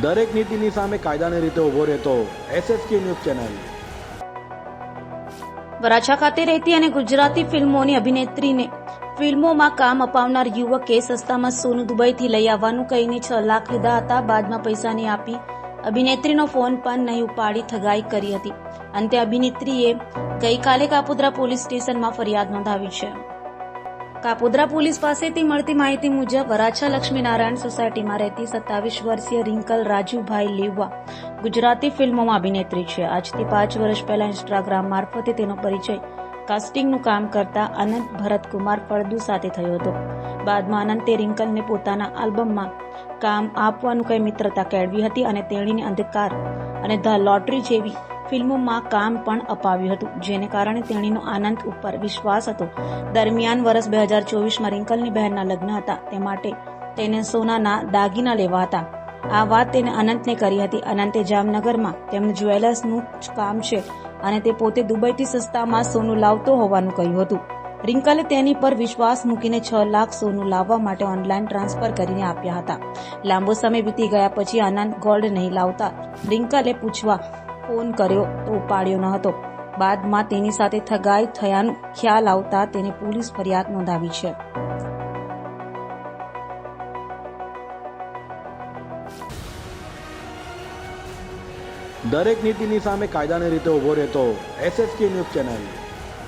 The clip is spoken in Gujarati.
દરેક નીતિની સામે કાયદાની રીતે ઉભો રહેતો SSK ન્યૂઝ ચેનલ। વરાછા ખાતે રહેતી અને ગુજરાતી ફિલ્મોની અભિનેત્રીને ફિલ્મોમાં કામ અપાવનાર યુવકે સસ્તામાં સોનું દુબઈથી લઈ આવવાનું કહીને 6 લાખ લીધા હતા। બાદમાં પૈસા નહીં આપી અભિનેત્રીનો ફોન પણ નહીં ઉપાડી ઠગાઈ કરી હતી। અંતે અભિનેત્રીએ ગઈકાલે કાપોદ્રા પોલીસ સ્ટેશનમાં ફરિયાદ નોંધાવી છે। કાપોદ્રા પોલીસ પાસેથી મળતી માહિતી મુજબ વરાછા લક્ષ્મીનારાયણ સોસાયટીમાં રહેતી 27 વર્ષીય રિંકલ રાજુભાઈ લેવા ગુજરાતી ફિલ્મોમાં અભિનેત્રી છે। આજથી 5 વર્ષ પહેલા ઇન્સ્ટાગ્રામ મારફતે તેનો પરિચય કાસ્ટિંગનું કામ કરતા અનંત ભરતકુમાર ફળદુ સાથે થયો હતો। બાદમાં અનંતે રિંકલને પોતાના આલ્બમમાં કામ આપવાનું કહી મિત્રતા કેળવી હતી અને તેણીને અંધકાર અને ધ લોટરી જેવી ફિલ્મોમાં કામ પણ અપાવ્યું હતું, જેને કારણે તેણીનો આનંદ ઉપર વિશ્વાસ હતો। દરમિયાન વર્ષ 2024માં રિંકલની બહેનના લગ્ન હતા, તે માટે તેને સોનાના દાગીના લેવા હતા। આ વાત તેને અનંતને કરી હતી। અનંતે જામનગરમાં તેમનું જ્વેલર્સનું કામ છે અને તે પોતે દુબઈથી સસ્તામાં સોનું લાવતો હોવાનું કહ્યું હતું। રિંકલે તેની પર વિશ્વાસ મૂકીને 6 લાખ સોનું લાવવા માટે ઓનલાઈન ટ્રાન્સફર કરીને આપ્યા હતા। લાંબો સમય વીતી ગયા પછી અનંત ગોલ્ડ નહીં લાવતા રિંકલે પૂછવા ફોન કર્યો તો ઉપાડ્યો ન હતો। બાદમાં તેની સાથે ઠગાઈ થયાનું ખ્યાલ આવતા તેને પોલીસ ફરિયાદ નોંધાવી છે। દરેક નીતિની સામે કાયદાની રીતે ઉભો રહેતો SSK ન્યૂઝ ચેનલ।